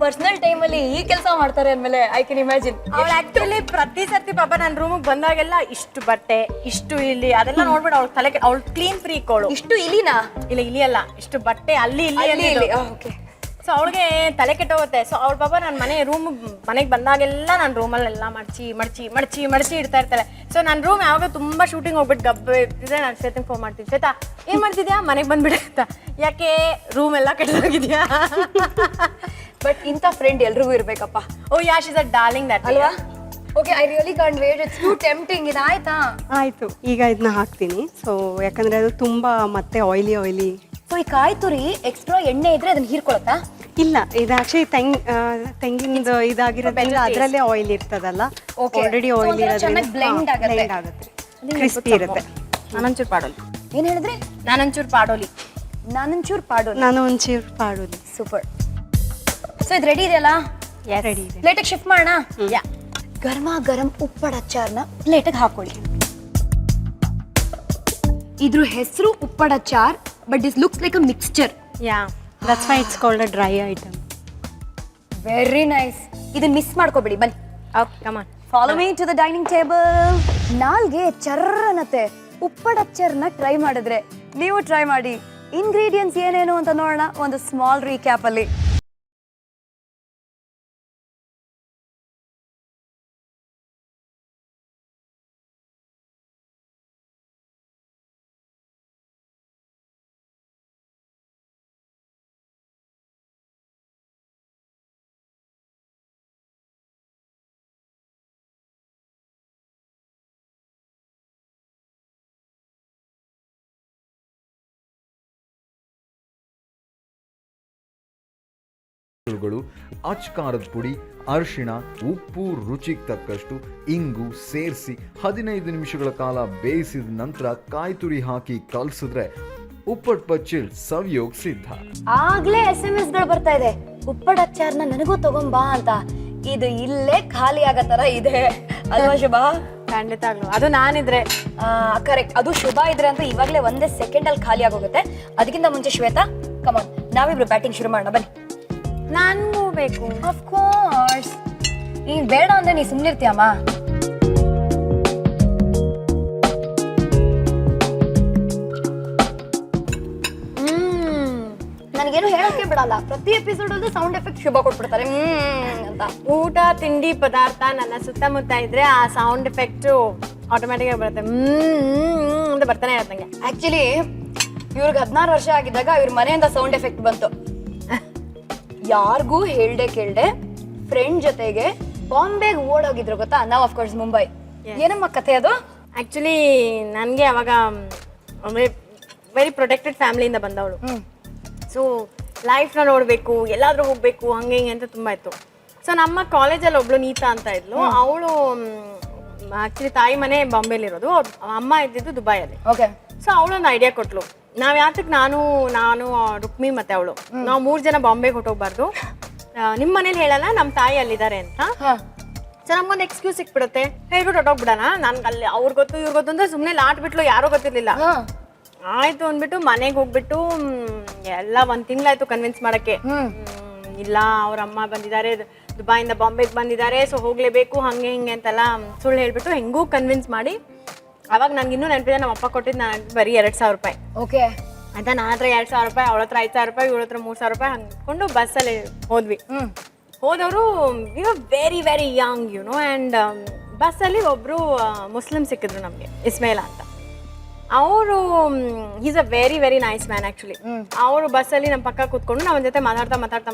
ಪರ್ಸನಲ್ ಟೈಮ್ ಅಲ್ಲಿ ಈ ಕೆಲಸ ಮಾಡ್ತಾರೆ ಅಂದ್ಮೇಲೆ ಐ ಕ್ಯಾನ್ ಇಮ್ಯಾಜಿನ್. ಅವಳು ಆಕ್ಚುಲಿ ಪ್ರತಿ ಸರ್ತಿ ಪಾಪ ನನ್ನ ರೂಮಿಗೆ ಬಂದಾಗೆಲ್ಲ ಇಷ್ಟು ಬಟ್ಟೆ, ಇಷ್ಟು ಇಲ್ಲಿ ಅದೆಲ್ಲ ನೋಡ್ಬಿಟ್ಟು ಅವಳು ತಲೆ ಅವಳು ಕ್ಲೀನ್ ಫ್ರೀಕ್ ಅವಳು. ಇಷ್ಟು ಇಲಿನಾ? ಇಲ್ಲ, ಇಲಿಯಲ್ಲ, ಇಷ್ಟು ಬಟ್ಟೆ ಅಲ್ಲಿ ಇಲ್ಲಿ. ಓಕೆ. ಸೊ ಅವಳಿಗೆ ತಲೆ ಕೆಟ್ಟೋಗುತ್ತೆ. ಸೊ ಅವಳ ಪಾಪ ನನ್ನ ಮನೆಗೆ ಬಂದಾಗೆಲ್ಲ ನನ್ನ ರೂಮಲ್ಲೆಲ್ಲ ಮಡಚಿ ಇಡ್ತಾ ಇರ್ತಾಳೆ. ಸೊ ನನ್ನ ರೂಮ್ ಯಾವಾಗ ತುಂಬಾ ಶೂಟಿಂಗ್ ಹೋಗ್ಬಿಟ್ಟು ಗಬ್ಬೆ ಇರ್ತಿದ್ರೆ ನಾನು ಶ್ವೇತಂಗೆ ಫೋನ್ ಮಾಡ್ತೀನಿ, ಶ್ವೇತಾ ಏನ್ ಮಾಡ್ತಿದ್ಯಾ, ಮನೆಗೆ ಬಂದ್ಬಿಡೆ ಅಂತ. ಯಾಕೆ ರೂಮ್ ಎಲ್ಲ ಕೆಟ್ಟೋಗಿದ್ಯಾ? ಬಟ್ ಇಂಥ ಫ್ರೆಂಡ್ ಎಲ್ರಿಗೂ ಇರ್ಬೇಕಪ್ಪ. Oh yeah, she is a darling that ಅಲ್ವಾ? Okay, I really can't wait. It's too tempting. ಇದು ಆಯ್ತಾ? ಆಯಿತು, ಈಗ ಇದನ್ನ ಹಾಕ್ತೀನಿ. ಸೊ ಯಾಕಂದರೆ ಅದು ತುಂಬ ಮತ್ತೆ ಆಯಿಲಿ. ಸೊ ಈ ಕಾಯಿ ತುರಿ ಎಕ್ಸ್ಟ್ರಾ ಎಣ್ಣೆ ಇದ್ರೆ ಅದನ್ನ ಹೀರ್ಕೊಳತ್ತಾ? ಇಲ್ಲ, ಇದು ಆಕ್ಚುಲಿ ತೆಂಗಿನದು ಇದಾಗಿರೋದ್ರಿಂದ ಅದರಲ್ಲೇ ಆಯಿಲ್ ಇರ್ತದಲ್ಲ, ಆಲ್ರೆಡಿ ಆಯಿಲ್ ಇರೋದ್ರಿಂದ ಬ್ಲೆಂಡ್ ಆಗುತ್ತೆ, ಕ್ರಿಸ್ಪಿ ಇರುತ್ತೆ. ನಾನೊಂಚೂರು ಪಾಡೋಲಿ. ಏನ್ ಹೇಳಿದ್ರಿ? ನಾನೊಂಚೂರು ಪಾಡೋಲಿ. ನಾನು ಒಂಚೂರು ಪಾಡೋಲಿ. ಸೂಪರ್. ಸೊ ಇದು ರೆಡಿ ಇದೆಯಲ್ಲ? ರೆಡಿ ಇದೆ. ಪ್ಲೇಟಿಗೆ ಶಿಫ್ಟ್ ಮಾಡೋಣ. ಯಾ, ಗರ್ಮ ಗರಂ ಉಪ್ಪಡ ಚಾರ್ನ ಪ್ಲೇಟಿಗೆ ಹಾಕೊಳ್ಳಿ. ಇದ್ರ ಹೆಸರು ಉಪ್ಪಡ ಚಾರ್, but this looks like a mixture. Yeah, that's why it's called a dry item. Very nice. ಇದನ್ನ ಮಿಸ್ ಮಾಡ್ಕೋಬೇಡಿ. ಬನ್ನಿ, okay, come on, follow me to the dining table. ನಾಲ್ಗೆ ಚರ್ರನತ್ತೆ ಉಪ್ಪಡ ಚಾರ್ನ ಟ್ರೈ ಮಾಡಿದ್ರೆ ನೀವು ಟ್ರೈ ಮಾಡಿ. ಇಂಗ್ರೀಡಿಯೆಂಟ್ಸ್ ಏನೇನು ಅಂತ ನೋಡೋಣ ಒಂದು ಸ್ಮಾಲ್ ರೀಕ್ಯಾಪ್ ಅಲ್ಲಿ. ಗಳು, ಅಚ್ಕಾರದ ಪುಡಿ, ಅರಿಶಿಣ, ಉಪ್ಪು, ರುಚಿಗೆ ತಕ್ಕಷ್ಟು ಇಂಗು ಸೇರಿಸಿ 15 ನಿಮಿಷಗಳ ಕಾಲ ಬೇಯಿಸಿದ ನಂತರ ಕಾಯಿ ತುರಿ ಹಾಕಿ ಕಲಸಿದ್ರೆ ಉಪ್ಪಟ್ ಬಚ್ಚಿಲ್ ಸವಿಯೋಗ್ ಸಿದ್ಧ. ಆಗ್ಲೇ SMS ಗಳು ಬರ್ತಾ ಇದೆ, ಉಪ್ಪಡ್ ಅಚ್ಚಾರ್ನ ನನಗೂ ತಗೊಂಬಾ ಅಂತ. ಇದು ಇಲ್ಲೇ ಖಾಲಿ ಆಗೋ ತರ ಇದೆ ಅಲ್ವಾ ಶುಭ? ಖಂಡಿತ ಆಗ್ಲು ಅದು ನಾನಿದ್ರೆ. ಕರೆಕ್ಟ್, ಅದು ಶುಭ ಇದ್ರೆ ಅಂತ ಇವಾಗ್ಲೇ ಒಂದೇ ಸೆಕೆಂಡ್ ಅಲ್ಲಿ ಖಾಲಿ ಆಗೋಗುತ್ತೆ. ಅದಕ್ಕಿಂತ ಮುಂಚೆ ಶ್ವೇತಾ, ಕಮಾನ್ ನಾವಿಬ್ರು ಬ್ಯಾಟಿಂಗ್ ಶುರು ಮಾಡೋಣ ಬನ್ನಿ. ನನ್ಗೂ ಬೇಕು. Of course. ನೀನ್ ಬೇಡ ಅಂದ್ರೆ ನೀ ಸುಮ್ನಿರ್ತೀಯಮ್ಮ. ನನಗೇನು ಹೇಳೋಕೆ ಬಿಡಲ್ಲ, ಪ್ರತಿ ಎಪಿಸೋಡ್ ಅಲ್ಲಿ ಸೌಂಡ್ ಎಫೆಕ್ಟ್ ಶುಭ ಕೊಟ್ಬಿಡ್ತಾರೆ ಅಂತ. ಊಟ ತಿಂಡಿ ಪದಾರ್ಥ ನನ್ನ ಸುತ್ತಮುತ್ತ ಇದ್ರೆ ಆ ಸೌಂಡ್ ಎಫೆಕ್ಟ್ ಆಟೋಮ್ಯಾಟಿಕ್ ಆಗಿ ಬರುತ್ತೆ. ಅಂತ ಬರ್ತಾನೆ ಇರುತ್ತೆ ನಂಗೆ. ಆಕ್ಚುಲಿ ಇವ್ರಿಗೆ 16 ವರ್ಷ ಆಗಿದ್ದಾಗ ಇವ್ರ ಮನೆಯಿಂದ ಸೌಂಡ್ ಎಫೆಕ್ಟ್ ಬಂತು. ಯಾರಿಗೂ ಹೇಳ್ದೆ ಕೇಳ್ದೆ ಫ್ರೆಂಡ್ ಜೊತೆಗೆ ಬಾಂಬೆಗೆ ಓಡೋಗಿದ್ರು ಗೊತ್ತಾ. ನಾವು ಅಫ್ಕೋರ್ಸ್ ಮುಂಬೈ. ಏನಮ್ಮ ಕಥೆ ಅದು? ಆಕ್ಚುಲಿ ನನಗೆ ಅವಾಗ ವೆರಿ ಪ್ರೊಟೆಕ್ಟೆಡ್ ಫ್ಯಾಮಿಲಿಯಿಂದ ಬಂದವಳು. ಸೊ ಲೈಫ್ನ ನೋಡಬೇಕು, ಎಲ್ಲಾದ್ರೂ ಹೋಗಬೇಕು, ಹಂಗೆ ಹಿಂಗೆ ಅಂತ ತುಂಬ ಇತ್ತು. ಸೊ ನಮ್ಮ ಕಾಲೇಜಲ್ಲಿ ಒಬ್ಳು ನೀತಾ ಅಂತ ಇದ್ಲು. ಅವಳು ಆಕ್ಚುಲಿ ತಾಯಿ ಮನೆ ಬಾಂಬೆಲಿರೋದು, ಅಮ್ಮ ಇದ್ದಿದ್ದು ದುಬೈಯಲ್ಲಿ. ಓಕೆ. ಸೊ ಅವಳೊಂದು ಐಡಿಯಾ ಕೊಟ್ಲು. ನಾವ್ ಯಾತಕ್ಕೆ ನಾನು ರುಕ್ಮಿ ಮತ್ತೆ ಅವಳು ನಾವು 3 ಜನ ಬಾಂಬೆಗೆ ಹೊಟ್ಟೋಗ್ಬಾರ್ದು, ನಿಮ್ಮ ಮನೇಲಿ ಹೇಳಲ್ಲ ನಮ್ಮ ತಾಯಿ ಅಲ್ಲಿದ್ದಾರೆ ಅಂತ. ಸೊ ನಮ್ಗೊಂದು ಎಕ್ಸ್ಕ್ಯೂಸ್ ಸಿಕ್ಬಿಡುತ್ತೆ, ಹೇಳ್ಬಿಟ್ಟು ಹೊಟ್ಟೋಗ್ಬಿಡೋಣ. ನನ್ಗೆ ಅಲ್ಲಿ ಅವ್ರು ಗೊತ್ತು ಇವ್ರು ಗೊತ್ತು ಅಂತ ಸುಮ್ಮನೆ ಲಾಟ್ ಬಿಟ್ಲು, ಯಾರೂ ಗೊತ್ತಿರ್ಲಿಲ್ಲ. ಆಯ್ತು ಅಂದ್ಬಿಟ್ಟು ಮನೆಗೆ ಹೋಗ್ಬಿಟ್ಟು ಎಲ್ಲ 1 ತಿಂಗಳಾಯ್ತು ಕನ್ವಿನ್ಸ್ ಮಾಡಕ್ಕೆ. ಇಲ್ಲ ಅವ್ರ ಅಮ್ಮ ಬಂದಿದ್ದಾರೆ, ದುಬೈಯಿಂದ ಬಾಂಬೆಗೆ ಬಂದಿದ್ದಾರೆ, ಸೊ ಹೋಗ್ಲೇಬೇಕು ಹಂಗೆ ಹಿಂಗೆ ಅಂತೆಲ್ಲ ಸುಳ್ಳು ಹೇಳ್ಬಿಟ್ಟು ಹೆಂಗೂ ಕನ್ವಿನ್ಸ್ ಮಾಡಿ. ಅವಾಗ ನನ್ಗೆ ಇನ್ನೂ ನೆನಪಿದೆ, ನಮ್ಮ ಅಪ್ಪ ಕೊಟ್ಟಿದ್ದು ನಾನು ಬರೀ 2,000 ರೂಪಾಯಿ. ಓಕೆ ಆಯ್ತಾ, ನನ್ನ ಹತ್ರ 2,000 ರೂಪಾಯಿ, ಅವಳ ಹತ್ರ 5,000 ರೂಪಾಯಿ, ಇವಳ ಹತ್ರ 3,000 ರೂಪಾಯಿ ಹಂಗಿಕೊಂಡು ಬಸ್ಸಲ್ಲಿ ಹೋದ್ವಿ. ಹೋದವರು very very Young YONO. And ಬಸ್ಸಲ್ಲಿ ಒಬ್ಬರು ಮುಸ್ಲಿಮ್ ಸಿಕ್ಕಿದ್ರು ನಮಗೆ, ಇಸ್ಮೇಲ ಅಂತ. ಅವರು is a very very nice man actually. ಅವರು ಬಸ್ಸಲ್ಲಿ ನಮ್ಮ ಪಕ್ಕ ಕೂತ್ಕೊಂಡು ನಮ್ಮ ಜೊತೆ ಮಾತಾಡ್ತಾ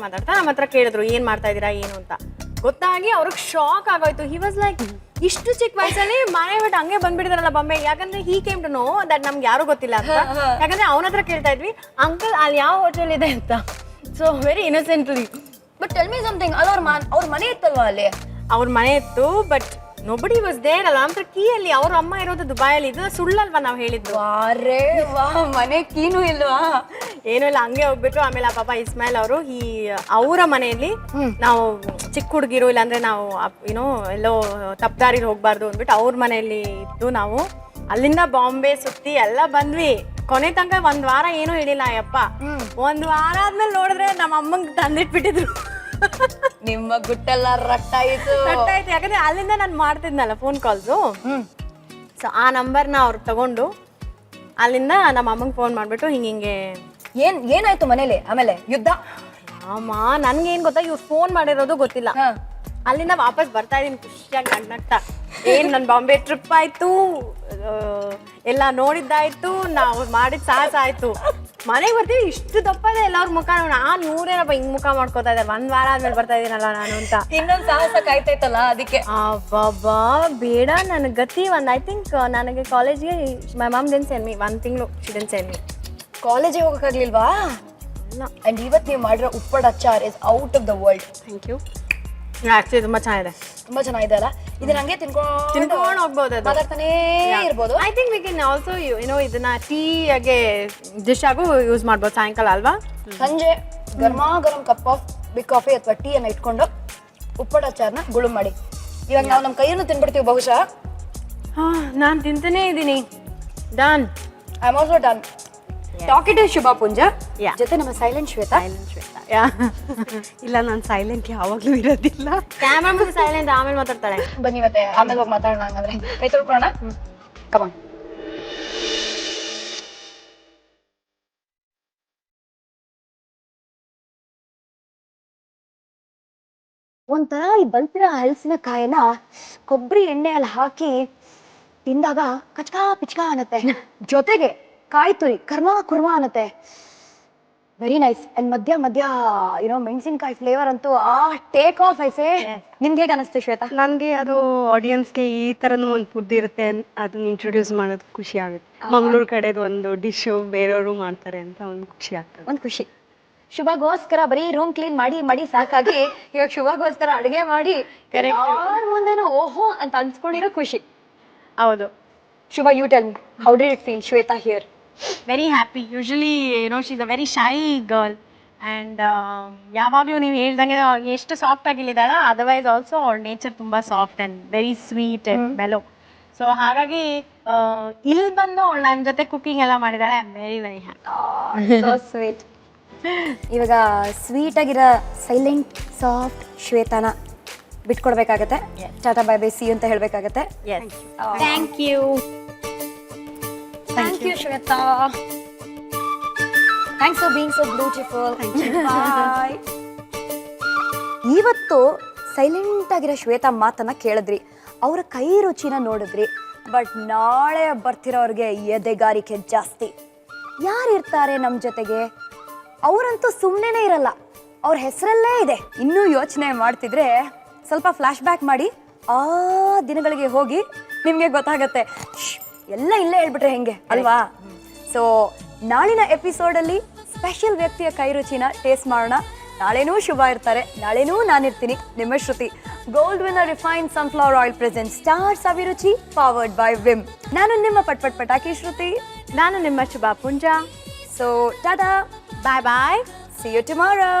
ನಮ್ಮ ಹತ್ರ ಕೇಳಿದ್ರು ಏನು ಮಾಡ್ತಾ ಇದ್ದೀರಾ ಏನು ಅಂತ. ಗೊತ್ತಾಗಿ ಅವ್ರಿಗೆ ಶಾಕ್ ಆಗೋಯ್ತು. ಹಿ ವಾಸ್ ಲೈಕ್, ಇಷ್ಟು ಚಿಕ್ಕ ವಯಸ್ಸಲ್ಲಿ ಮನೆ ಬಿಟ್ಟು ಹಂಗೆ ಬಂದ್ಬಿಟ್ಟಿದಾರಲ್ಲ ಬಾಂಬೆ. ಯಾಕಂದ್ರೆ he came to know that ನಮ್ಗೆ ಯಾರು ಗೊತ್ತಿಲ್ಲ ಅಂತ. ಯಾಕಂದ್ರೆ ಅವನ ಹತ್ರ ಕೇಳ್ತಾ ಇದ್ವಿ, ಅಂಕಲ್ ಅಲ್ಲಿ ಯಾವ ಹೋಟೆಲ್ ಇದೆ ಅಂತ. So very innocently. But tell me something, ಅದು ಅವ್ರ ಮನೆ ಇತ್ತಲ್ವಾ ಅಲ್ಲಿ? ಅವ್ರ ಮನೆ ಇತ್ತು, ಬಟ್ ನೋಬಡಿ ವಾಸ್ ದೇರ್ ಅಲ್ಲ. ಅಂತ ಕೀ ಅಲ್ಲಿ ಅವ್ರ ಅಮ್ಮ ಇರೋದು ದುಬೈಯಲ್ಲಿ. ಇದು ಸುಳ್ಳಲ್ವಾ ನಾವು ಹೇಳಿದ್ದು? ಅರೆ ವಾ, ಮನೆ ಕೀನು ಇಲ್ವಾ? ಏನೂ ಇಲ್ಲ, ಹಂಗೆ ಹೋಗ್ಬಿಟ್ಟು ಆಮೇಲೆ ಆ ಪಾಪ ಇಸ್ಮಾಯಿಲ್ ಅವರು ಅವರ ಮನೆಯಲ್ಲಿ ನಾವು ಚಿಕ್ಕ ಹುಡುಗಿರು, ಇಲ್ಲಾಂದ್ರೆ ನಾವು ಏನೋ ಎಲ್ಲೋ ತಪ್ಪದಾರಿಲಿ ಹೋಗ್ಬಾರ್ದು ಅಂದ್ಬಿಟ್ಟು ಅವ್ರ ಮನೆಯಲ್ಲಿ ಇದ್ದು ನಾವು ಅಲ್ಲಿಂದ ಬಾಂಬೆ ಸುತ್ತಿ ಎಲ್ಲ ಬಂದ್ವಿ. ಕೊನೆ ತನಕ 1 ವಾರ ಏನೂ ಹೇಳಿಲ್ಲ ಅಯ್ಯಪ್ಪ. 1 ವಾರ ಆದ್ಮೇಲೆ ನೋಡಿದ್ರೆ ನಮ್ಮ ಅಮ್ಮಂಗೆ ತಂದಿಟ್ಬಿಟ್ಟಿದ್ರು. ನಿಮ್ಮ ಗುಟ್ಟೆಲ್ಲ ರಟ್ಟಾಯಿತು. ಯಾಕಂದ್ರೆ ಅಲ್ಲಿಂದ ನಾನು ಮಾಡ್ತಿದ್ನಲ್ಲ ಫೋನ್ ಕಾಲ್ಸು. ಸೊ ಆ ನಂಬರ್ನ ಅವ್ರು ತಗೊಂಡು ಅಲ್ಲಿಂದ ನಮ್ಮ ಅಮ್ಮಂಗೆ ಫೋನ್ ಮಾಡ್ಬಿಟ್ಟು ಹಿಂಗೆ ಏನಾಯ್ತು ಮನೇಲಿ? ಆಮೇಲೆ ಯುದ್ಧ. ಅಮ್ಮ ನನ್ಗೆ ಏನ್ ಗೊತ್ತಾ, ಇವ್ರು ಫೋನ್ ಮಾಡಿರೋದು ಗೊತ್ತಿಲ್ಲ. ಅಲ್ಲಿಂದ ವಾಪಸ್ ಬರ್ತಾ ಇದೀನಿ ಖುಷಿಯಾಗಿ ನಗ್ನಗ್ತಾ. ಏನ್ ನನ್ ಬಾಂಬೆ ಟ್ರಿಪ್ ಆಯ್ತು, ಎಲ್ಲ ನೋಡಿದ್ದಾಯ್ತು, ನಾವು ಮಾಡಿದ ಸಾಹಸ ಆಯ್ತು. ಮನೆಗೆ ಬರ್ತೀವಿ, ಇಷ್ಟು ದಪ್ಪ ಇದೆ ಎಲ್ಲಾರ ಮುಖ. ನಾನು ಇವ್ರೇನಪ್ಪ ಹಿಂಗ್ ಮುಖ ಮಾಡ್ಕೋತಾ ಇದ್ದಾರೆ, 1 ವಾರ ಆದ್ಮೇಲೆ ಬರ್ತಾ ಇದೀನಲ್ಲ ನಾನು ಅಂತ. ಇನ್ನೊಂದು ಸಾಹಸ ಕಾಯ್ತೈತಲ್ಲ ಅದಕ್ಕೆ. ಅಬ್ಬಬ್ಬಾ ಬೇಡ ನನ್ನ ಗತಿ. ಐ ಥಿಂಕ್ ನನಗೆ ಕಾಲೇಜ್ಗೆ my mom then send me 1 ತಿಂಗಳು ಶಿ ಡೆನ್ ಸೆಂಡ್ ಮಿ. ಕಾಲೇಜಿಗೆ ಹೋಗಕ್ಕಾಗ್ಲಿಲ್ವಾ? ಅಂಡ್ ಇವತ್ತು ನೀವು ಮಾಡಿರೋ ಉಪ್ಪಡ್ ಅಚಾರ್ is out of the world. Thank you. Actually ತುಂಬಾ ಚೆನ್ನಾಗಿದೆ. ತುಂಬಾ ಚೆನ್ನಾಗಿದೆ ಅಲ್ಲ? ಇದನ್ನ ಹಂಗೆ ತಿನ್ಕೊಂಡು ಹೋಗ್ಬೋದು, ಮಾತಾಡ್ತಾನೆ ಇರ್ಬೋದು. I think we can also ಇದನ್ನ ಟೀ ಆಗಿ ಡಿಶ್ ಆಗು ಯೂಸ್ ಮಾಡ್ಬೋದು ಸಾಯಂಕಾಲ ಅಲ್ವಾ? ಸಂಜೆ ಗರ್ಮಾ ಗರಂ ಕಪ್ ಆಫ್ ಬಿಗ್ ಕಾಫಿ ಅಥವಾ ಟೀ ಅನ್ನ ಇಟ್ಕೊಂಡು ಉಪ್ಪಡ್ ಅಚಾರ್ನ ಗುಳು ಮಾಡಿ. ಇವಾಗ ನಾವು ನಮ್ಮ ಕೈಯನ್ನು ತಿನ್ಬಿಡ್ತೀವಿ ಬಹುಶಃ. ನಾನು ತಿಂತಾನೆ ಇದ್ದೀನಿ. Done. I am also done. Talkative Shubha Punja ಜೊತೆ ನಮ್ಮ ಸೈಲೆಂಟ್ ಶ್ವೇತಾ. ಇಲ್ಲ, ನಾನು ಸೈಲೆಂಟ್ ಯಾವಾಗ್ಲೂ ಇರೋದಿಲ್ಲ. ಕ್ಯಾಮ್ರಾ ಮುಂದೆ ಸೈಲೆಂಟ್, ಆಮೇಲೆ ಮಾತಾಡ್ತಾಳೆ. ಬನ್ನಿ ಮತ್ತೆ ಆಮೇಲೆ ಹೋಗಿ ಮಾತಾಡೋಣ. ಹಂಗಂದ್ರೆ ಕೈ ತೊಳ್ಕೊಳ್ಳೋಣ. ಕಮಾನ್. ಒಂಥರ ಈ ಬಲ್ತಿರೋ ಹಲಸಿನಕಾಯಿನ ಕೊಬ್ಬರಿ ಎಣ್ಣೆಯಲ್ಲಿ ಹಾಕಿ ತಿಂದಾಗ ಕಚ್ಕಾ ಪಿಚ್ಕಾ ಅನ್ನತ್ತೆ. ಜೊತೆಗೆ ಕಾಯಿ ತುರಿ ಕರ್ಮ ಕುರ್ಮ ಅನ್ನತ್ತೆ. Very nice. ಅಂಡ್ ಮಧ್ಯ ಮೆಣಸಿನಕಾಯಿ ಫ್ಲೇವರ್ ಅಂತೂ ಟೇಕ್ ಆಫ್ ಐಸೆ. ನಿಮ್ಗೆ ಹೇಗೆ ಅನಿಸ್ತು ಶ್ವೇತಾ? ನನಗೆ ಅದು ಆಡಿಯನ್ಸ್ಗೆ ಈ ಥರನೂ ಒಂದು ಫುಡ್ ಇರುತ್ತೆ ಅದನ್ನ ಇಂಟ್ರೊಡ್ಯೂಸ್ ಮಾಡೋದು ಖುಷಿ ಆಗುತ್ತೆ. ಮಂಗಳೂರು ಕಡೆದು ಒಂದು ಡಿಶ್ ಬೇರೆಯವರು ಮಾಡ್ತಾರೆ ಅಂತ ಒಂದು ಖುಷಿ ಆಗ್ತದೆ. ಒಂದು ಖುಷಿ. ಶುಭಗೋಸ್ಕರ ಬರೀ ರೂಮ್ ಕ್ಲೀನ್ ಮಾಡಿ ಮಾಡಿ ಸಾಕಾಗಿ ಇವಾಗ ಶುಭಗೋಸ್ಕರ ಅಡುಗೆ ಮಾಡಿ ಯಾರ ಮುಂದೆನೂ ಓಹೋ ಅಂತ ಅನ್ಸ್ಕೊಂಡಿರೋ ಖುಷಿ. ಹೌದು. Shubha, you tell me, how did it feel Shweta here? Very happy. Usually she's a very shy girl and ಯಾವಾಗಲೂ ನೀವು ಹೇಳ್ದಂಗೆ ಎಷ್ಟು ಸಾಫ್ಟ್ ಆಗಿದ್ದಾಳ, ಅದರ್ವೈಸ್ ಆಲ್ಸೋ ಅವಳ ನೇಚರ್ ತುಂಬ soft and very sweet and mellow. So ಹಾಗಾಗಿ ಇಲ್ಲಿ ಬಂದು ಅವಳು ನನ್ನ ಜೊತೆ ಕುಕಿಂಗ್ ಎಲ್ಲ ಮಾಡಿದ್ದಾಳೆ. I am very very happy. So sweet. ಇವಾಗ ಸ್ವೀಟ್ ಆಗಿರೋ ಸೈಲೆಂಟ್ ಸಾಫ್ಟ್ ಶ್ವೇತಾನ ಬಿಟ್ಕೊಡ್ಬೇಕಾಗತ್ತೆ. Tata bye bye, see you ಅಂತ ಹೇಳ್ಬೇಕಾಗತ್ತೆ. Yes, thank you. Thank you Shweta. Thanks for being so beautiful. Bye. ಇವತ್ತು ಸೈಲೆಂಟ್ ಆಗಿರೋ ಶ್ವೇತಾ ಮಾತನ್ನ ಕೇಳಿದ್ರಿ, ಅವರ ಕೈ ರುಚಿನ ನೋಡಿದ್ರಿ. ಬಟ್ ನಾಳೆ ಬರ್ತಿರೋರಿಗೆ ಎದೆಗಾರಿಕೆ ಜಾಸ್ತಿ. ಯಾರಿರ್ತಾರೆ ನಮ್ಮ ಜೊತೆಗೆ? ಅವರಂತೂ ಸುಮ್ಮನೆ ಇರಲ್ಲ, ಅವ್ರ ಹೆಸರಲ್ಲೇ ಇದೆ. ಇನ್ನೂ ಯೋಚನೆ ಮಾಡ್ತಿದ್ರೆ ಸ್ವಲ್ಪ ಫ್ಲಾಶ್ ಬ್ಯಾಕ್ ಮಾಡಿ ಆ ದಿನಗಳಿಗೆ ಹೋಗಿ ನಿಮಗೆ ಗೊತ್ತಾಗತ್ತೆ. ಎಲ್ಲ ಇಲ್ಲೇ ಹೇಳ್ಬಿಟ್ರೆ ಹೆಂಗೆ ಅಲ್ವಾ? ಸೊ ನಾಳಿನ ಎಪಿಸೋಡಲ್ಲಿ ಸ್ಪೆಷಲ್ ವ್ಯಕ್ತಿಯ ಕೈ ರುಚಿನ ಟೇಸ್ಟ್ ಮಾಡೋಣ. ನಾಳೆನೂ ಶುಭ ಇರ್ತಾರೆ, ನಾಳೆನೂ ನಾನಿರ್ತೀನಿ. ನಿಮ್ಮ Shruti. Gold winner refined sunflower oil present star Saviruchi powered by Vim. ನಾನು ನಿಮ್ಮ ಪಟ್ಪಟ್ ಪಟಾಕಿ ಶ್ರುತಿ. ನಾನು ನಿಮ್ಮ Shubha Punja. So tata, bye bye. see you tomorrow.